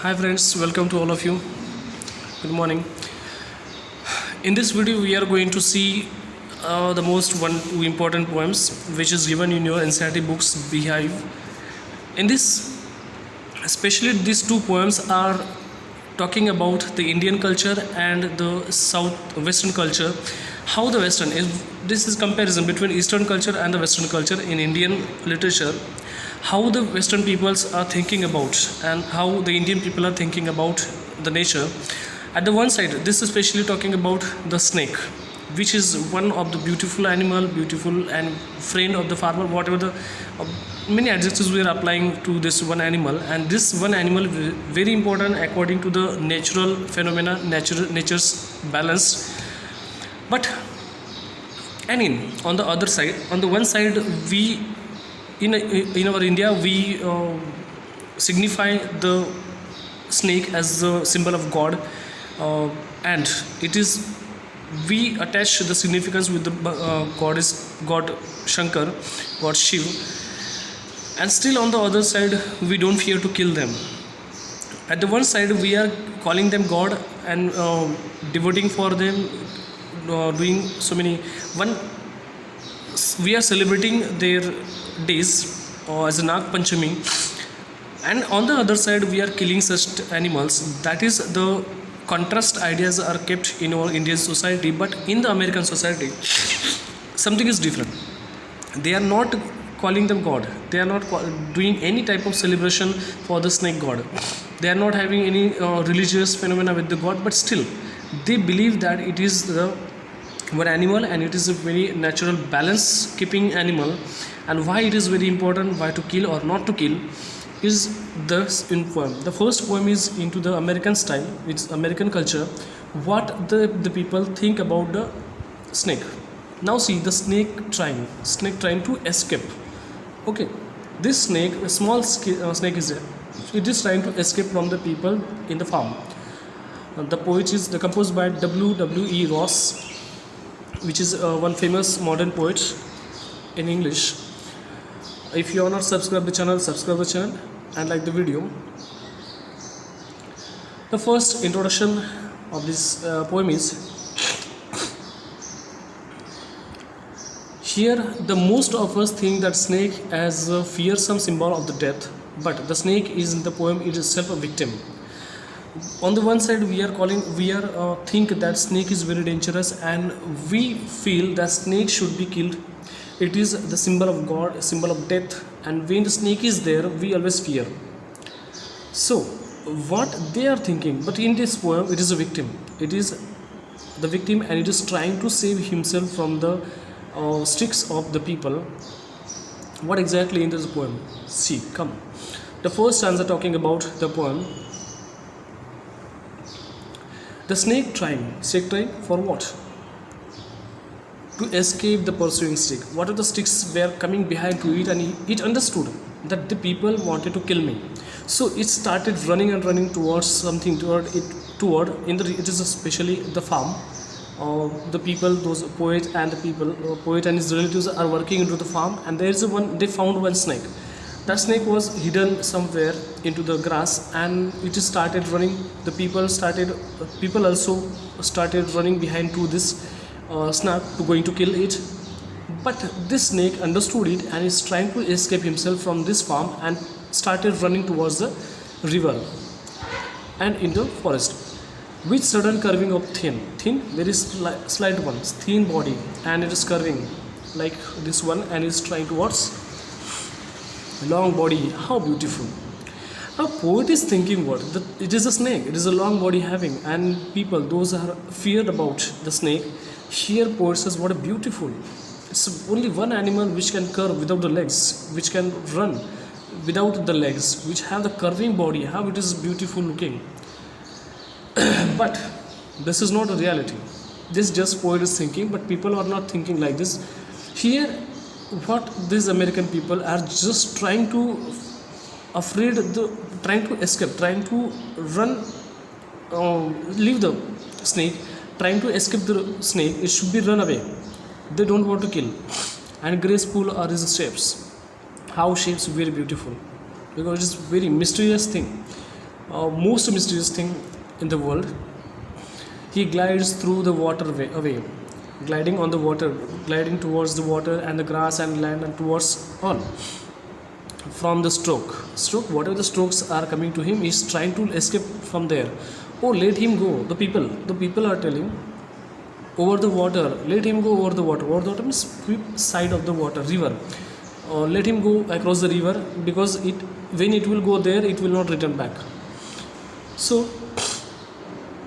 Hi friends, welcome to all of you. Good morning. In this video, we are going to see the most one two important poems which is given in your NCERT books Beehive. In this, especially these two poems are talking about the Indian culture and the South Western culture. How the Western is this is comparison between Eastern culture and the Western culture in Indian literature. How the Western peoples are thinking about and how the Indian people are thinking about the nature. At the one side, this is especially talking about the snake, which is one of the beautiful animal, beautiful and friend of the farmer. Whatever the many adjectives we are applying to this one animal, and this one animal very important according to the natural phenomena, nature's balance. But and on the other side, on the one side, we in our India we signify the snake as the symbol of God, and it is we attach the significance with the God Shankar, God Shiv, and still on the other side we don't fear to kill them. At the one side we are calling them God and devoting for them, doing so many one. We are celebrating their days as a Nag Panchami, and on the other side we are killing such animals. That is the contrast ideas are kept in our Indian society, but in the American society something is different. They are not calling them God. They are not doing any type of celebration for the snake god. They are not having any religious phenomena with the god, but still they believe that it is the one animal and it is a very natural balance keeping animal. And why it is very important, why to kill or not to kill, is the in poem. The first poem is into the American style, it's American culture, what the people think about the snake. Now see the snake trying to escape. Okay, this snake, a small snake is there. It is trying to escape from the people in the farm. The poet is composed by W.E. Ross, which is one famous modern poet in English. If you are not subscribed the channel, subscribe the channel and like the video. The first introduction of this poem is here. The most of us think that snake as a fearsome symbol of the death, but the snake is in the poem it is itself a victim. On the one side we are think that snake is very dangerous and we feel that snake should be killed. It is the symbol of God, symbol of death, and when the snake is there we always fear. So what they are thinking, but in this poem it is a victim. It is the victim and it is trying to save himself from the sticks of the people. What exactly in this poem? See, come. The first stanza talking about the poem. The snake trying for what? To escape the pursuing stick. What are the sticks were coming behind to it, and it understood that the people wanted to kill me. So it started running and running towards something, it is especially the farm. The people, those poet and his relatives are working into the farm, and there is they found one snake. That snake was hidden somewhere into the grass, and it started running. The people also started running behind to this snake to going to kill it. But this snake understood it and is trying to escape himself from this farm and started running towards the river and in the forest. With sudden curving of thin, very slight one, thin body, and it is curving like this one and is trying towards long body. How beautiful. Now poet is thinking what? It is a snake, it is a long body having, and people, those are feared about the snake. Here poet says what a beautiful. It's only one animal which can curve without the legs, which can run without the legs, which have the curving body. How it is beautiful looking. But this is not a reality. This just poet is thinking, but people are not thinking like this. Here what these American people are just trying to trying to escape, trying to run, leave the snake, trying to escape the snake. It should be run away. They don't want to kill. And graceful are his shapes. How shapes very beautiful, because it is very mysterious thing. most mysterious thing in the world. He glides through the water away, gliding on the water, gliding towards the water and the grass and land and towards all. From the stroke, whatever the strokes are coming to him, he's trying to escape from there. Oh, let him go. The people are telling, over the water, let him go over the water. Over the water means side of the water, river. Let him go across the river, because when it will go there, it will not return back. So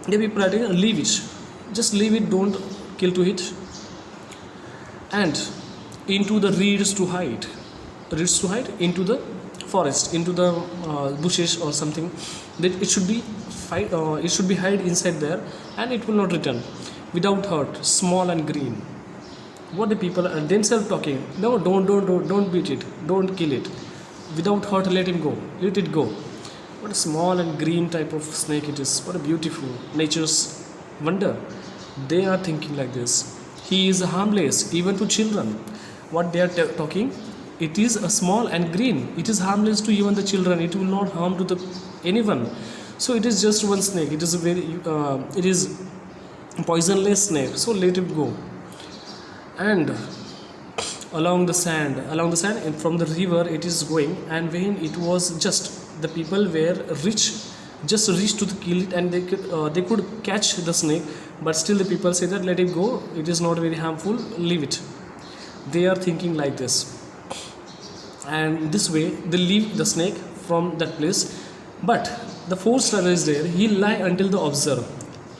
the people are telling, leave it, just leave it, don't kill to it, and into the reeds to hide, into the forest, into the bushes or something, that it should be hide inside there, and it will not return without hurt, small and green. What the people are themselves talking, no, don't beat it, don't kill it, without hurt, let it go. What a small and green type of snake it is. What a beautiful nature's wonder. They are thinking like this. He is harmless even to children. What they are talking, it is a small and green. It is harmless to even the children. It will not harm to anyone. So it is just one snake. It is it is poisonless snake. So let it go. And along the sand, and from the river it is going. And when it was just, the people were just reached to kill it, and they could catch the snake, but still the people say that let it go, it is not very harmful, leave it. They are thinking like this, and this way they leave the snake from that place. But the fourth runner is there, he lie until the observe,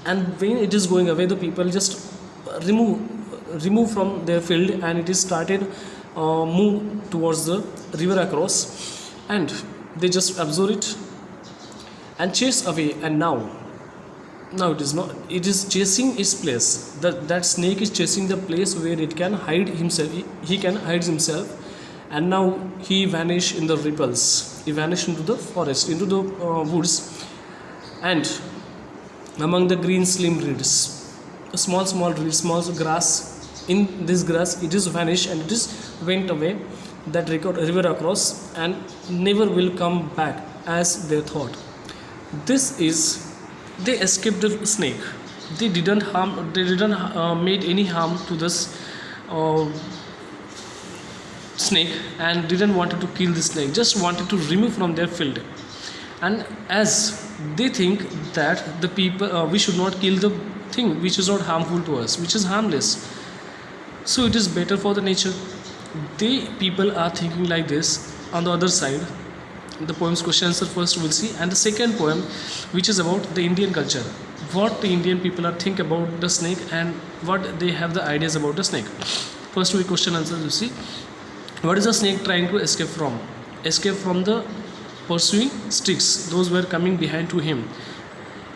and when it is going away, the people just remove from their field, and it is started move towards the river across, and they just absorb it and chase away. And now it is not, it is chasing its place. That snake is chasing the place where it can hide himself. He can hide himself, and now he vanish in the ripples, he vanish into the forest, into the woods, and among the green slim reeds, small reeds, small grass. In this grass it is vanished, and it is went away, that river across, and never will come back as they thought. This is, they escaped the snake. They didn't made any harm to this snake, and didn't wanted to kill the snake, just wanted to remove from their field. And as they think that the people, we should not kill the thing which is not harmful to us, which is harmless, so it is better for the nature. The people are thinking like this. On the other side, the poem's question answer first we'll see, and the second poem, which is about the Indian culture, what the Indian people are think about the snake, and what they have the ideas about the snake. First we question answer, you see, what is the snake trying to escape from? Escape from the pursuing sticks, those were coming behind to him.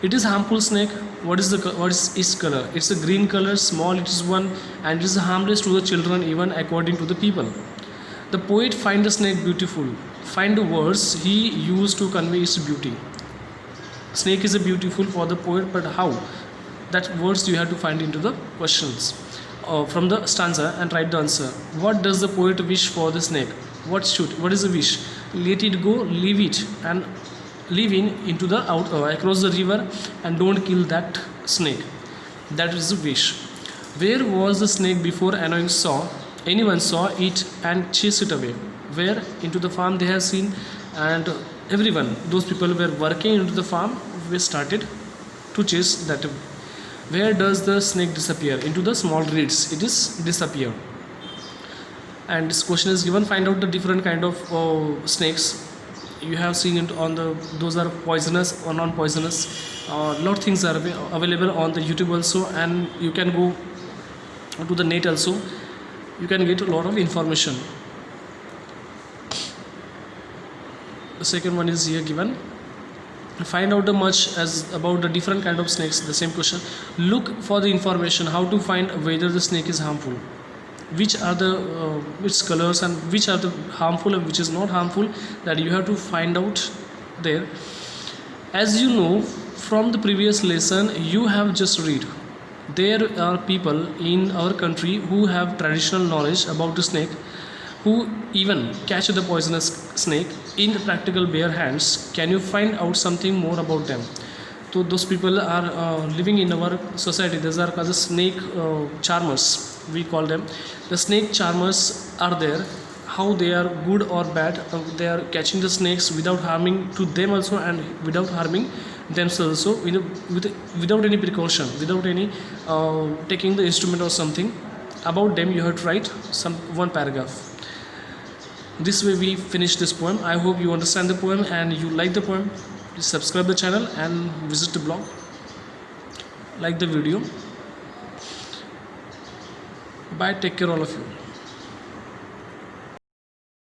It is harmful snake. What is its color? It's a green color, small it is one, and it is harmless to the children, even according to the people. The poet find the snake beautiful, find the words he used to convey its beauty. Snake is a beautiful for the poet, but how? That words you have to find into the questions from the stanza, and write the answer. What does the poet wish for the snake? What is the wish? Let it go, leave it, and leave into the across the river, and don't kill that snake. That is the wish. Where was the snake before anyone saw it and chased it away? Where? Into the farm they have seen, and everyone, those people were working into the farm, we started to chase that. Where does the snake disappear? Into the small reeds it is disappear. And this question is given, find out the different kind of snakes. You have seen it on those are poisonous or non-poisonous. Lot of things are available on the YouTube also, and you can go to the net also. You can get a lot of information. The second one is here given. Find out the much as about the different kind of snakes. The same question. Look for the information how to find whether the snake is harmful. Which are the which colors, and which are the harmful and which is not harmful, that you have to find out there. As you know from the previous lesson you have just read, there are people in our country who have traditional knowledge about the snake, who even catch the poisonous snake in the practical bare hands, can you find out something more about them? So those people are living in our society. These are called the snake charmers. We call them. The snake charmers are there. How they are good or bad? They are catching the snakes without harming to them also and without harming themselves also, without any precaution, without any taking the instrument or something. About them, you have to write one paragraph. This way we finish this poem. I hope you understand the poem and you like the poem. Please subscribe the channel and visit the blog. Like the video. Bye. Take care all of you.